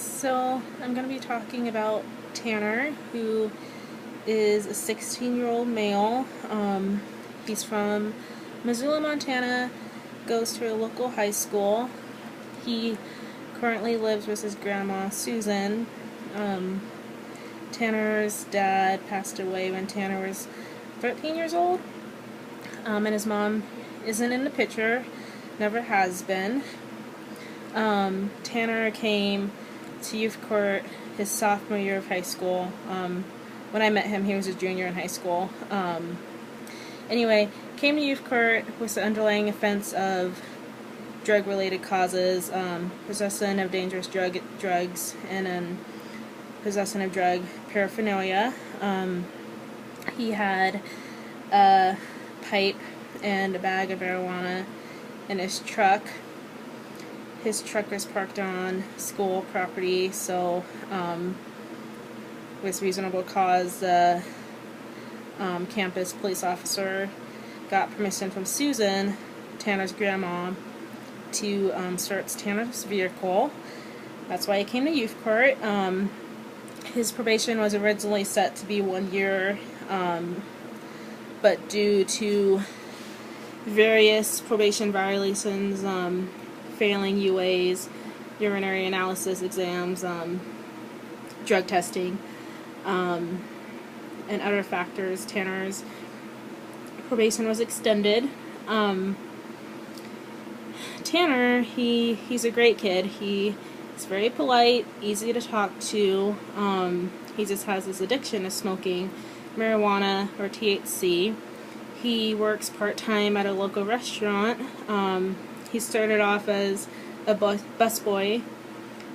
So I'm going to be talking about Tanner, who is a 16-year-old male. He's from Missoula, Montana, goes to a local high school. He currently lives with his grandma, Susan. Tanner's dad passed away when Tanner was 13 years old, and his mom isn't in the picture, never has been. Tanner came to youth court his sophomore year of high school. When I met him, he was a junior in high school. Anyway, came to youth court with the underlying offense of drug-related causes, possession of dangerous drugs, and possession of drug paraphernalia. He had a pipe and a bag of marijuana in his truck. His truck was parked on school property, so with reasonable cause, the campus police officer got permission from Susan, Tanner's grandma, to search Tanner's vehicle. That's why he came to youth court. His probation was originally set to be 1 year, but due to various probation violations, failing UAs, urinary analysis exams, drug testing, and other factors, Tanner's probation was extended. Tanner, he's a great kid. He's very polite, easy to talk to. He just has this addiction to smoking marijuana or THC. He works part-time at a local restaurant. He started off as a busboy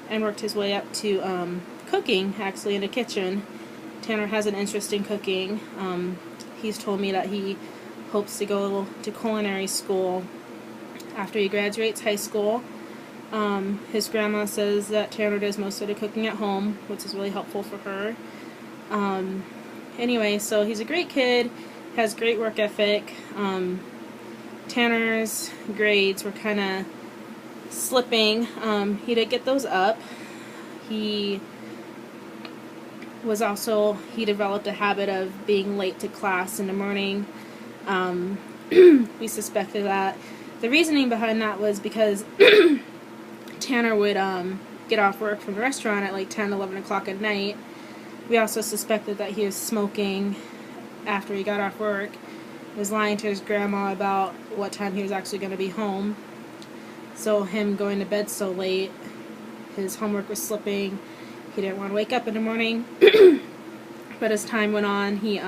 and worked his way up to cooking, actually, in the kitchen. Tanner has an interest in cooking. He's told me that he hopes to go to culinary school after he graduates high school. His grandma says that Tanner does most of the cooking at home, which is really helpful for her. Anyway, so he's a great kid, has great work ethic. Tanner's grades were kind of slipping. He did get those up. He developed a habit of being late to class in the morning. We suspected that. The reasoning behind that was because Tanner would get off work from the restaurant at like 10, 11 o'clock at night. We also suspected that he was smoking after he got off work. He was lying to his grandma about what time he was actually going to be home. So him going to bed so late, his homework was slipping. He didn't want to wake up in the morning. But as time went on, he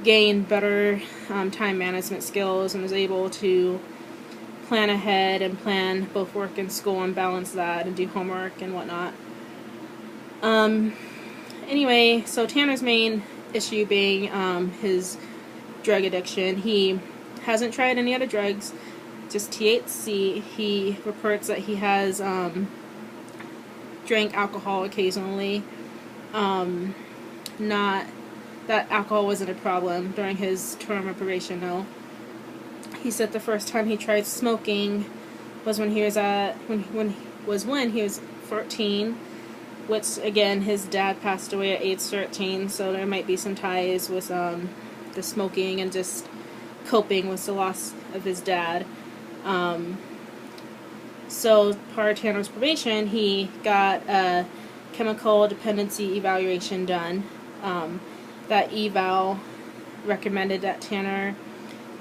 gained better time management skills and was able to plan ahead and plan both work and school and balance that and do homework and whatnot. Anyway, so Tanner's main issue being his drug addiction. He hasn't tried any other drugs, just THC. He reports that he has drank alcohol occasionally. Not that alcohol wasn't a problem during his term of probation, though. He said the first time he tried smoking was when he was when he was 14, which again his dad passed away at age 13, so there might be some ties with the smoking and just coping with the loss of his dad. So part of Tanner's probation, he got a chemical dependency evaluation done. That eval recommended that Tanner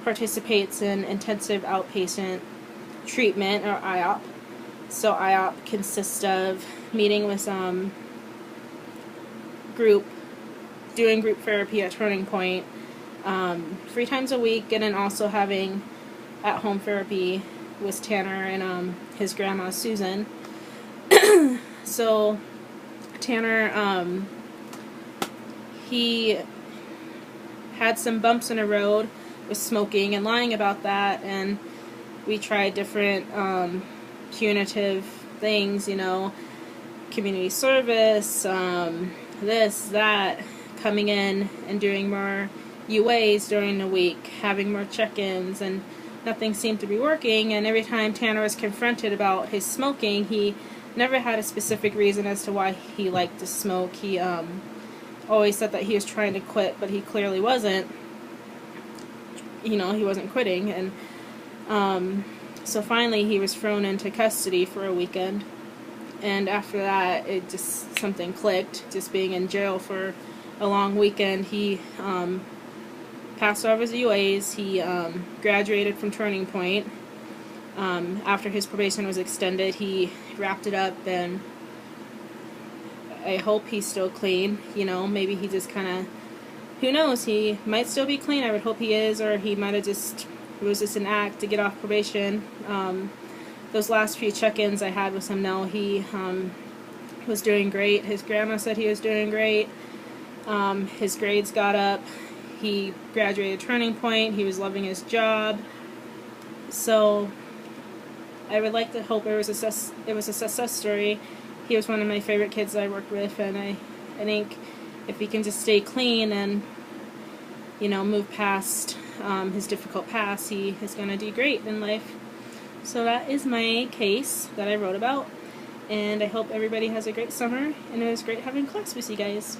participates in intensive outpatient treatment, or IOP. So IOP consists of meeting with doing group therapy at Turning Point 3 times a week, and then also having at-home therapy with Tanner and his grandma, Susan. So Tanner, he had some bumps in the road with smoking and lying about that, and we tried different punitive things, community service, this, that, coming in and doing more UAs during the week, having more check-ins, and nothing seemed to be working. And every time Tanner was confronted about his smoking, he never had a specific reason as to why he liked to smoke. He always said that he was trying to quit, but he clearly wasn't. You know, he wasn't quitting, and so finally he was thrown into custody for a weekend, and after that it just, something clicked. Just being in jail for a long weekend, he passed all of his UAs. He graduated from Turning Point. After his probation was extended, he wrapped it up, and I hope he's still clean. You know, maybe he just kind of, who knows, he might still be clean. I would hope he is, or he might have just, it was just an act to get off probation. Those last few check-ins I had with him now, he was doing great. His grandma said he was doing great. His grades got up. He graduated Turning Point. He was loving his job. So I would like to hope it was a success story. He was one of my favorite kids I worked with, and I think if he can just stay clean and, you know, move past his difficult past, he is going to do great in life. So that is my case that I wrote about, and I hope everybody has a great summer, and it was great having class with you guys.